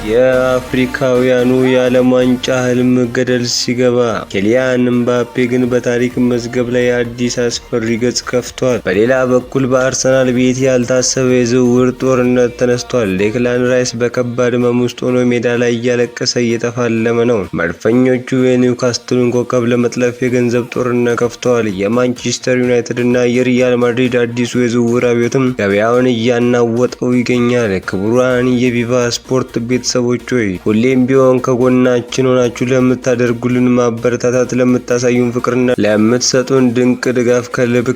የአፍሪካውያኑ የዓለም ዋንጫ ህልም ገደል ሲገባ፣ ኪሊያን ምባፔ ግን በታሪክ መዝገብ ላይ አዲስ አስፈሪ ገጽ ከፍቷል። በሌላ በኩል በአርሰናል ቤት ያልታሰበ የዝውውር ጦርነት ተነስቷል። ዴክላን ራይስ በከባድ ህመም ውስጥ ሆኖ ሜዳ ላይ እያለቀሰ እየተፋለመ ነው። መድፈኞቹ የኒውካስትሉን ኮከብ ለመጥለፍ የገንዘብ ጦርነት ከፍተዋል። የማንቸስተር ዩናይትድ እና የሪያል ማድሪድ አዲሱ የዝውውር አብዮትም ገበያውን እያናወጠው ይገኛል። ክቡራን የቪቫ ስፖርት ቤተሰቦች ሆይ ሁሌም ቢሆን ከጎናችን ሆናችሁ ለምታደርጉልን ማበረታታት፣ ለምታሳዩን ፍቅርና ለምትሰጡን ድንቅ ድጋፍ ከልብ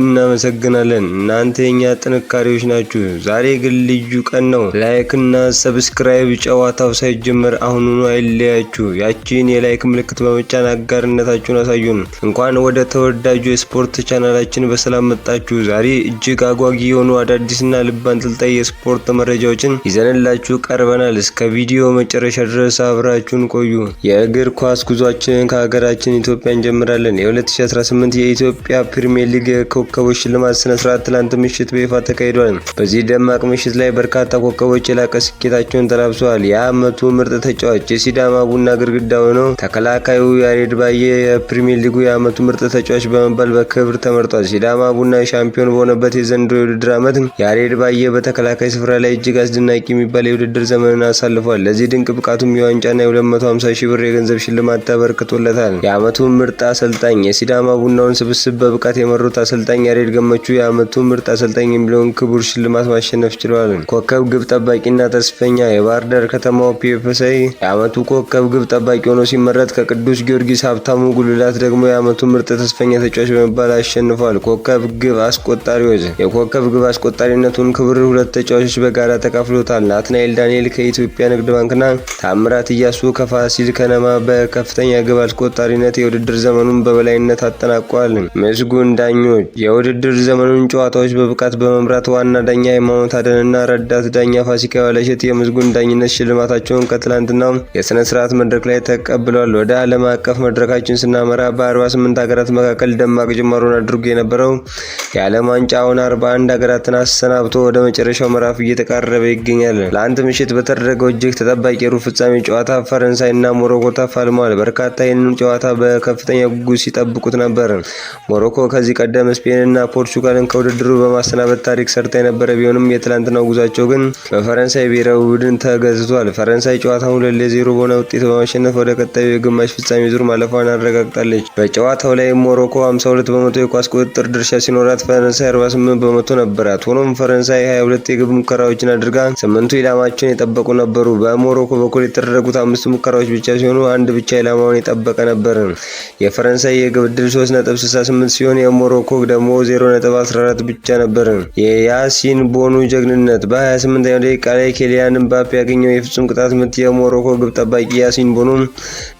እናመሰግናለን። እናንተ የኛ ጥንካሬዎች ናችሁ። ዛሬ ግን ልዩ ቀን ነው። ላይክ እና ሰብስክራይብ ጨዋታው ሳይጀመር አሁኑኑ አይለያችሁ። ያቺን የላይክ ምልክት በመጫን አጋርነታችሁን አሳዩን። እንኳን ወደ ተወዳጁ የስፖርት ቻናላችን በሰላም መጣችሁ። ዛሬ እጅግ አጓጊ የሆኑ አዳዲስና ልብ አንጠልጣይ የስፖርት መረጃዎችን ይዘንላችሁ ቀርበናል። እስከ ቪዲዮ መጨረሻ ድረስ አብራችሁን ቆዩ። የእግር ኳስ ጉዟችንን ከሀገራችን ኢትዮጵያ እንጀምራለን። የ2018 የኢትዮጵያ ፕሪሚየር ሊግ የኮከቦች ሽልማት ስነ ስርዓት ትላንት ምሽት በይፋ ተካሂዷል። በዚህ ደማቅ ምሽት ላይ በርካታ ኮከቦች የላቀ ስኬታቸውን ተላብሰዋል። የዓመቱ ምርጥ ተጫዋች የሲዳማ ቡና ግድግዳ ሆነው ተከላካዩ ያሬድ ባየ የፕሪሚየር ሊጉ የዓመቱ ምርጥ ተጫዋች በመባል በክብር ተመርጧል። ሲዳማ ቡና ሻምፒዮን በሆነበት የዘንድሮ የውድድር ዓመት ያሬድ ባየ በተከላካይ ስፍራ ላይ እጅግ አስደናቂ የሚባል የውድድር ዘመንን አሳልፏል። ለዚህ ድንቅ ብቃቱም የዋንጫና የ250 ሺህ ብር የገንዘብ ሽልማት ተበርክቶለታል። የዓመቱ ምርጥ አሰልጣኝ የሲዳማ ቡናውን ስብስብ በብቃት የመሩት አሰልጣኝ ያሬድ ገመቹ የዓመቱ ምርጥ አሰልጣኝ የሚለውን ክቡር ሽልማት ማሸነፍ ችለዋል። ኮከብ ግብ ጠባቂና ተስፈኛ የባህር ዳር ከተማው ፒኤፍሳይ የዓመቱ ኮከብ ግብ ጠባቂ ሆኖ ሲመረጥ፣ ከቅዱስ ጊዮርጊስ ሀብታሙ ጉልላት ደግሞ የዓመቱ ምርጥ ተስፈኛ ተጫዋች በመባል አሸንፏል። ኮከብ ግብ አስቆጣሪዎች የኮከብ ግብ አስቆጣሪነቱን ክብር ሁለት ተጫዋቾች በጋራ ተካፍሎታል። ናትናኤል ዳንኤል ከኢትዮጵያ ንግድ ባንክና ታምራት እያሱ ከፋሲል ከነማ በከፍተኛ ግብ አስቆጣሪነት የውድድር ዘመኑን በበላይነት አጠናቋል። ምስጉን ዳኞች የውድድር ዘመኑን ጨዋታዎች በብቃት በመምራት ዋና ዳኛ ሃይማኖት አደንና ረዳት ዳኛ ፋሲካ ዋለሸት የምስጉን ዳኝነት ሽልማታቸውን ከትላንትናው የሥነ ስርዓት መድረክ ላይ ተቀብለዋል። ወደ ዓለም አቀፍ መድረካችን ስናመራ በ48 ሀገራት መካከል ደማቅ ጅማሮን አድርጎ የነበረው የዓለም ዋንጫ አሁን 41 ሀገራትን አሰናብቶ ወደ መጨረሻው ምዕራፍ እየተቃረበ ይገኛል። ለአንድ ምሽት በተደረገው እጅግ ተጠባቂ የሩብ ፍጻሜ ጨዋታ ፈረንሳይና ሞሮኮ ተፋልመዋል። በርካታ ይህንን ጨዋታ በከፍተኛ ጉጉት ሲጠብቁት ነበር። ሞሮኮ ከዚህ ቀደም ስፔንና ፖርቹጋልን ከውድድሩ በማሰናበት ታሪክ ሰርታ የነበረ ቢሆንም የትላንትናው ጉዟቸው ግን በፈረንሳይ ብሔራዊ ቡድን ተገዝቷል። ፈረንሳይ ጨዋታውን 2-0 በሆነ ውጤት በማሸነፍ ወደ ቀጣዩ የግማሽ ፍጻሜ ዙር ማለፏን አረጋግጣለች። በጨዋታው ላይ ሞሮኮ 52 በመቶ የኳስ ቁጥጥር ድርሻ ሲኖራት፣ ፈረንሳይ 48 በመቶ ነበራት። ሆኖም ፈረንሳይ 22 የግብ ሙከራዎችን አድርጋ 8ቱ ኢላማቸውን የጠበቁ ነበሩ። በሞሮኮ በኩል የተደረጉት 5 ሙከራዎች ብቻ ሲሆኑ አንድ ብቻ ኢላማውን የጠበቀ ነበር። የፈረንሳይ የግብ ዕድል 3.68 ሲሆን የሞሮኮ ደግሞ 0.14 ብቻ ነበር። የያሲን ቦኑ ጀግንነት በ28ኛው ደቂቃ ላይ ኪሊያን ምባፔ ያገኘው የፍጹም ቅጣት ምት የሞሮኮ ግብ ጠባቂ ያሲን ቦኑ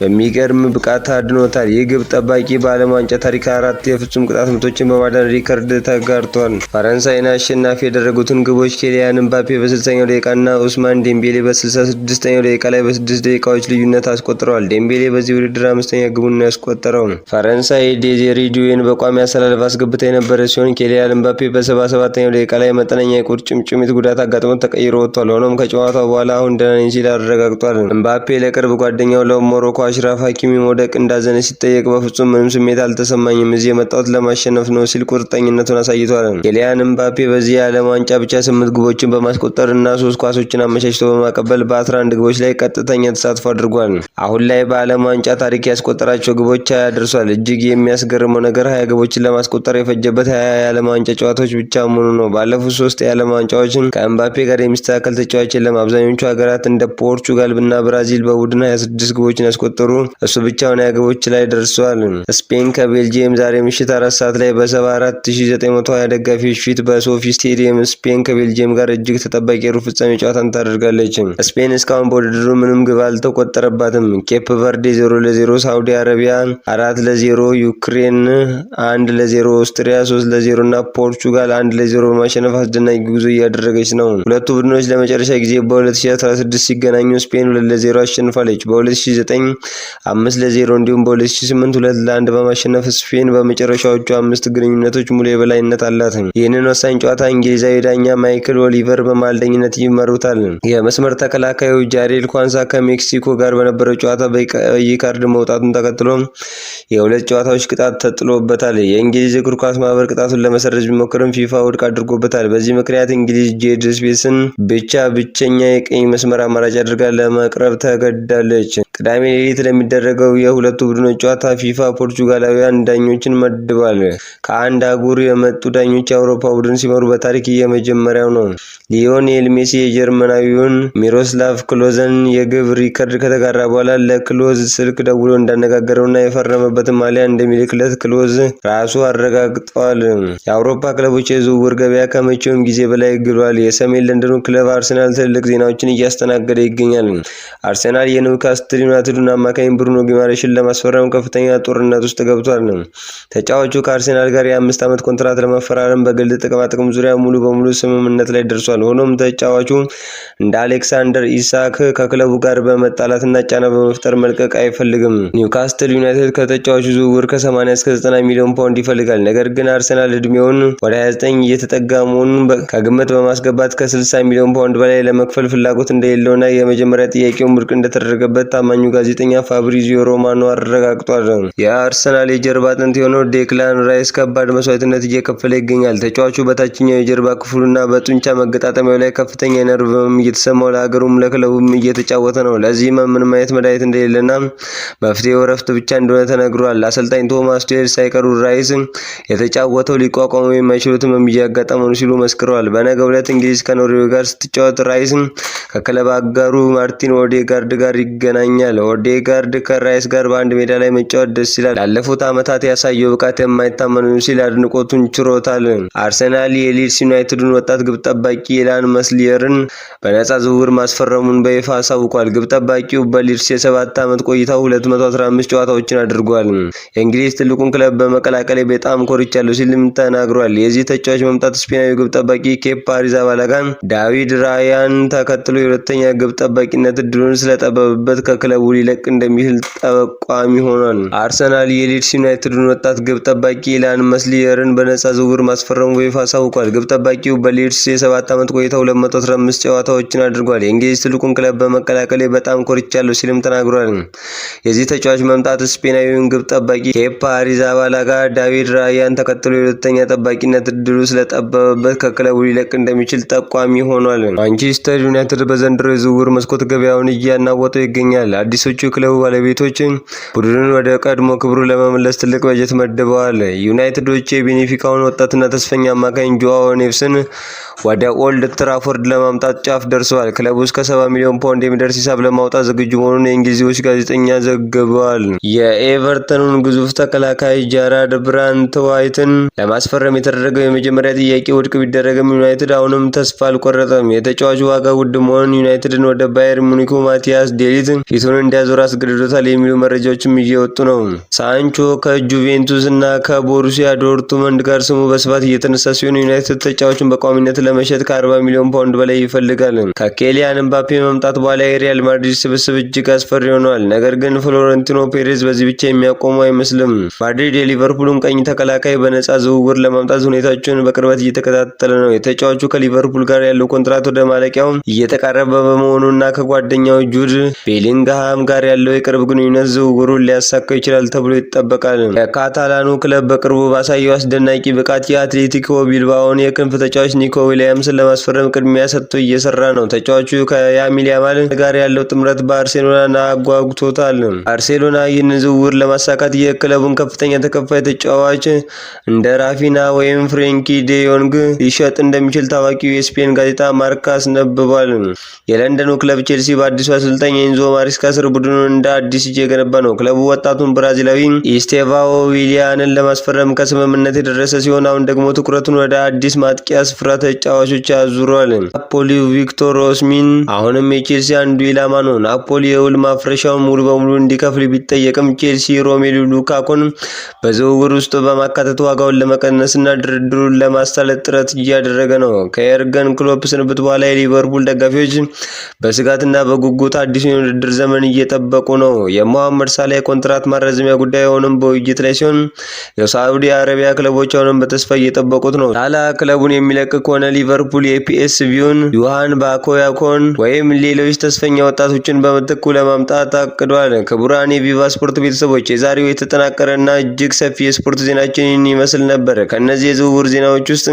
በሚገርም ብቃት አድኖታል። ይህ ግብ ጠባቂ በዓለም ዋንጫ ታሪክ 4 የፍጹም ቅጣት ምቶችን በማዳን ሪከርድ ተጋርቷል። ፈረንሳይን አሸናፊ ያደረጉትን ግቦች ኪሊያን ምባፔ በ60ኛው ደቂቃና ኡስማን ዴምቤሌ በ66ኛው ደቂቃ ላይ በ6 ደቂቃዎች ልዩነት አስቆጥረዋል። ዴምቤሌ በዚህ ውድድር 5ኛ ግቡን ነው ያስቆጠረው። ፈረንሳይ ዴዚሬ ዱዌን በቋሚ አሰላለፍ አስገብታ የነበረ ሲሆን ኪሊያን ምባፔ በ77ኛው ደቂቃ ላይ መጠነኛ የቁርጭምጭሚት ጉዳት አጋጥሞት ተቀይሮ ወጥቷል። ሆኖም ከጨዋታው በኋላ አሁን ደህና ነኝ ሲል አረጋግጧል። ምባፔ ለቅርብ ጓደኛው ለሞሮኮ አሽራፍ ሀኪሚ መውደቅ እንዳዘነ ሲጠየቅ በፍጹም ምንም ስሜት አልተሰማኝም፣ እዚህ የመጣሁት ለማሸነፍ ነው ሲል ቁርጠኝነቱን አሳይቷል። ኪሊያን ምባፔ በዚህ የዓለም ዋንጫ ብቻ 8 ግቦችን በማስቆጠር እና 3 ኳሶችን አመቻችቶ በማቀበል በ11 ግቦች ላይ ቀጥተኛ ተሳትፎ አድርጓል። አሁን ላይ በዓለም ዋንጫ ታሪክ ያስቆጠራቸው ግቦች 20 ደርሷል። እጅግ የሚያስገርመው ነገር 20 ግቦችን ለማስቆጠር የፈጀበት 20 የዓለም ዋንጫ ጨዋታዎች ብቻ መሆኑ ነው። ባለፉት 3 የዓለም ዋንጫዎችን ከኤምባፔ ጋር የሚስተካከል ተጫዋች የለም። አብዛኞቹ ሀገራት እንደ ፖርቹጋል እና ብራዚል በቡድን 26 ግቦችን ያስቆጠሩ፣ እሱ ብቻውን 20 ግቦች ላይ ደርሷል። ስፔን ከቤልጂየም ዛሬ ምሽት 4 ሰዓት ላይ በ74920 ደጋፊዎች ፊት በሶፊ ስቴዲየም ስፔን ከቤልጂየም ጋር እጅግ ተጠባቂ የሩብ ፍጻሜ ጨዋታን ታደርጋለች። ስፔን እስካሁን በውድድሩ ምንም ግብ አልተቆጠረባትም። ኬፕ ቨርዴ 0-0፣ ሳውዲ አረቢያ 4-0፣ ዩክሬን 1-0፣ ኦስትሪያ 3-0 እና ፖርቹጋል 1-0 በማሸነፍ አስደናቂ ጉዞ እያደረገች ነው። ሁለቱ ቡድኖች ለመጨረሻ ጊዜ በ2016 ሲገናኙ ስፔን 2-0 አሸንፋለች። በ2009 5-0 እንዲሁም በ2008 2-1 በማሸነፍ ስፔን በመጨረሻዎቹ 5 ግንኙነቶች ሙሉ የበላይነት አላት። ይህንን ወሳኝ ጨዋታ እንግሊዛዊ ዳኛ ማይክል ኦሊቨር በማልደኝነት ይመሩታል። የመስመር ተከላካዩ ጃሬል ኳንሳ ከሜክሲኮ ጋር በነበረው ጨዋታ በቀይ ካርድ መውጣቱን ተከትሎ የሁለት ጨዋታዎች ቅጣት ተጥሎበታል። የእንግሊዝ እግር ኳስ ማህበር ቅጣቱን ለመሰረዝ ቢሞክርም ፊፋ ውድቅ አድርጎበታል። በዚህ ምክንያት እንግሊዝ ጄድ ስፔስን ብቸኛ የቀኝ መስመር አማራጭ አድርጋ ለመቅረብ ተገድዳለች። ቅዳሜ ሌሊት ለሚደረገው የሁለቱ ቡድኖች ጨዋታ ፊፋ ፖርቹጋላውያን ዳኞችን መድቧል። ከአንድ አህጉር የመጡ ዳኞች የአውሮፓ ቡድን ሲመሩ በታሪክ የመጀመሪያው ነው። ሊዮኔል ሜሲ የጀርመናዊውን ሚሮስላቭ ክሎዘን የግብ ሪከርድ ከተጋራ በኋላ ለክሎዝ ስልክ ደውሎ እንዳነጋገረውና የፈረመበትን ማሊያ እንደሚልክለት ክሎዝ ራሱ አረጋግጧል። የአውሮፓ ክለቦች የዝውውር ገበያ ከመቼውም ጊዜ በላይ ግሏል። የሰሜን ለንደኑ ክለብ አርሰናል ትልልቅ ዜናዎችን እያስተናገደ ይገኛል። አርሰናል የኒውካስትል ዩናይትዱን አማካኝ ብሩኖ ጊማሬሽን ለማስፈረም ከፍተኛ ጦርነት ውስጥ ገብቷል። ተጫዋቹ ከአርሰናል ጋር የ5 ዓመት ኮንትራት ለመፈራረም በግል ጥቅማጥቅም ዙሪያ ሙሉ በሙሉ ስምምነት ላይ ደርሷል። ሆኖም ተጫዋቹ እንደ አሌክሳንደር ኢሳክ ከክለቡ ጋር በመጣላትና ጫና በመፍጠር መልቀቅ አይፈልግም። ኒውካስትል ዩናይትድ ከተጫዋቹ ዝውውር ከ80 እስከ 90 ሚሊዮን ፓውንድ ይፈልጋል። ነገር ግን አርሰናል እድሜውን ወደ 29 እየተጠጋ መሆኑን ከግምት በማስገባት ከ60 ሚሊዮን ፓውንድ በላይ ለመክፈል ፍላጎት እንደሌለውና የመጀመሪያ ጥያቄውን ውድቅ እንደተደረገበት ታማኙ ጋዜጠኛ ፋብሪዚዮ ሮማኖ አረጋግጧል። የአርሰናል የጀርባ አጥንት የሆነው ዴክላን ራይስ ከባድ መስዋዕትነት እየከፈለ ይገኛል። ተጫዋቹ በታችኛው የጀርባ ክፍሉና በጡንቻ መገጣጠሚያው ላይ ከፍተኛ የነርቭ ህመም እየተሰማው ለሀገሩም ለክለቡም እየተጫወተ ነው። ለዚህ ምንም አይነት መድኃኒት እንደሌለና መፍትሄው እረፍት ብቻ እንደሆነ ተነግሯል። አሰልጣኝ ቶማስ ቱሄል ሳይቀሩ ራይስ የተጫወተው ሊቋቋመው የማይችሉት ህመም እያጋጠመው ነው ሲሉ መስክረዋል። በነገው ዕለት እንግሊዝ ከኖርዌይ ጋር ስትጫወት ራይስ ከክለብ አጋሩ ማርቲን ኦዴጋርድ ጋር ይገናኛል። ኦዴጋርድ ከራይስ ጋር በአንድ ሜዳ ላይ መጫወት ደስ ይላል፣ ላለፉት ዓመታት ያሳየው ብቃት የማይታመን ነው ሲል አድናቆቱን ችሮታል። አርሰናል የሊድስ ዩናይትዱን ወጣት ግብ ጠባቂ ኤላን መስሊየርን በነፃ ዝውውር ማስፈረሙን በይፋ አሳውቋል። ግብ ጠባቂው በሊድስ የ7 ዓመት ቆይታው 215 ጨዋታዎችን አድርጓል። የእንግሊዝ ትልቁን ክለብ በመቀላቀሌ በጣም ኮርቻለሁ ሲልም ተናግሯል። የዚህ ተጫዋች መምጣት ስፔናዊ ግብ ጠባቂ ኬፓ አሪዛባላጋ ዳዊድ ራያን ተከትሎ የሁለተኛ ግብ ጠባቂነት እድሉን ስለጠበበበት ከክለቡ ሊለቅ እንደሚችል ጠቋሚ ሆኗል። አርሰናል የሊድስ ዩናይትዱን ወጣት ግብ ጠባቂ ኤላን መስሊየርን በነፃ ዝውውር ማስፈረሙ በይፋ አሳውቋል። ግብ ጠባቂው በሊድስ የ7 ዓመት ቆይታው 215 ጨዋታዎችን አድርጓል። የእንግሊዝ ትልቁን ክለብ በመቀላቀሌ በጣም ኮርቻለሁ ሲልም ተናግሯል። የዚህ ተጫዋች መምጣት ስፔናዊውን ግብ ጠባቂ ኬፓ አሪዛባላጋ ዳዊድ ራያን ተከትሎ የሁለተኛ ጠባቂነት እድሉ ስለጠበበበት ከክለቡ ሊለቅ እንደሚችል ጠቋሚ ሆኗል። ማንቸስተር ዩናይትድ በዘንድሮ የዝውውር መስኮት ገበያውን እያናወጠው ይገኛል። አዲሶቹ የክለቡ ባለቤቶች ቡድኑን ወደ ቀድሞ ክብሩ ለመመለስ ትልቅ በጀት መድበዋል። ዩናይትዶች የቤኔፊካውን ወጣትና ተስፈኛ አማካኝ ጆአዎ ኔቭስን ወደ ኦልድ ትራፎርድ ለማምጣት ጫፍ ደርሰዋል። ክለቡ እስከ 70 ሚሊዮን ፓውንድ የሚደርስ ሂሳብ ለማውጣት ዝግጁ መሆኑን የእንግሊዞች ጋዜጠኛ ዘግበዋል። የኤቨርተኑን ግዙፍ ተከላካይ ጃራድ ብራንትዋይትን ለማስፈረም የተደረገው የመጀመሪያ ጥያቄ ውድቅ ቢደረግም ዩናይትድ አሁንም ተስፋ አልቆረጠም። የተጫዋቹ ዋጋ ውድ መሆን ዩናይትድን ወደ ባየር ሙኒኩ ማቲያስ ዴሊት ፊቱን እንዲያዞር አስገድዶታል የሚሉ መረጃዎችም እየወጡ ነው። ሳንቾ ከጁቬንቱስ እና ከቦሩሲያ ዶርትመንድ ጋር ስሙ በስፋት እየተነሳ ሲሆን ዩናይትድ ተጫዋቹን በቋሚነት ለመሸጥ ከ40 ሚሊዮን ፓውንድ በላይ ይፈልጋል። ከኬሊያን ምባፔ መምጣት በኋላ የሪያል ማድሪድ ስብስብ እጅግ አስፈሪ ሆኗል። ነገር ግን ፍሎረንቲኖ ፔሬዝ በዚህ ብቻ የሚያቆሙ አይመስልም። ማድሪድ የሊቨርፑልን ቀኝ ተከላካይ በነፃ ዝውውር ለማምጣት ሁኔታቸውን በቅርበት እየተከታተለ ነው። የተጫዋቹ ከሊቨርፑል ጋር ያለው ኮንትራት ወደ ማለቂያው እየተቃረበ በመሆኑና ከጓደኛው ጁድ ቤሊንግሃም ጋር ያለው የቅርብ ግንኙነት ዝውውሩን ሊያሳካው ይችላል ተብሎ ይጠበቃል። የካታላኑ ክለብ በቅርቡ ባሳየው አስደናቂ ብቃት የአትሌቲኮ ቢልባኦን የክንፍ ተጫዋች ኒኮ ዊሊያምስን ለማስፈረም ቅድሚያ ሰጥቶ እየሰራ ነው። ተጫዋቹ ከያሚል ያማል ጋር ያለው ጥምረት በአርሴሎና አጓጉቶታል። ባርሴሎና ይህን ዝውውር ለማሳካት የክለቡን ከፍተኛ ተከፋይ ተጫዋች እንደ ራፊና ወይም ፍሬንኪ ዴ ዮንግ ሊሸጥ እንደሚችል ታዋቂው የስፔን ጋዜጣ ማርካ አስነብቧል። የለንደኑ ክለብ ቼልሲ በአዲሱ አሰልጣኝ ኤንዞ ማሪስካ ስር ቡድኑን እንደ አዲስ እየገነባ ነው። ክለቡ ወጣቱን ብራዚላዊ ኢስቴቫኦ ዊሊያንን ለማስፈረም ከስምምነት የደረሰ ሲሆን አሁን ደግሞ ትኩረቱን ወደ አዲስ ማጥቂያ ስፍራ ተጫዋቾች አዙሯል። ናፖሊው ቪክቶር ኦስሚን አሁንም የቼልሲ አንዱ ኢላማ ነው። ናፖሊ የውል ማፍረሻውን ሙሉ በሙሉ እንዲከፍል ቢጠየቅም ቼልሲ ሮሜሉ ሉካኩን በዝውውር ውስጥ በማካተት ዋጋውን ለመቀነስና ድርድሩን ለማሳለጥ ጥረት እያደረገ ነው። ከኤርገን ክሎፕ ስንብት በኋላ የሊቨርፑል ደጋፊዎች በስጋትና በጉጉት አዲሱን የውድድር ዘመን እየጠበቁ ነው። የሞሐመድ ሳላ የኮንትራት ማራዘሚያ ጉዳይ አሁንም በውይይት ላይ ሲሆን የሳዑዲ አረቢያ ክለቦች አሁንም በተስፋ እየጠበቁት ነው። ሳላ ክለቡን የሚለቅ ከሆነ ሊቨርፑል የፒኤስቪውን ዮሃን ባኮያኮን ኦስማን ወይም ሌሎች ተስፈኛ ወጣቶችን በምትኩ ለማምጣት አቅዷል። ክቡራን የቪቫ ስፖርት ቤተሰቦች የዛሬው የተጠናቀረና እጅግ ሰፊ የስፖርት ዜናችን ይመስል ነበር። ከነዚህ የዝውውር ዜናዎች ውስጥ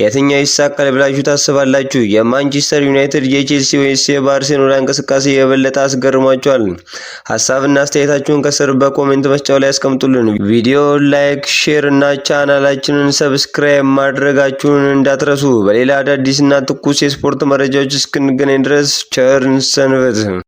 የትኛው ይሳካል ብላችሁ ታስባላችሁ? የማንቸስተር ዩናይትድ፣ የቼልሲ ወይስ የባርሴሎና እንቅስቃሴ የበለጠ አስገርሟችኋል? ሀሳብና አስተያየታችሁን ከስር በኮሜንት መስጫው ላይ ያስቀምጡልን። ቪዲዮ ላይክ፣ ሼር እና ቻናላችንን ሰብስክራይብ ማድረጋችሁን እንዳትረሱ። በሌላ አዳዲስና ትኩስ የስፖርት መረጃዎች እስክንገናኝ ድረስ ቸር ሰንብቱ።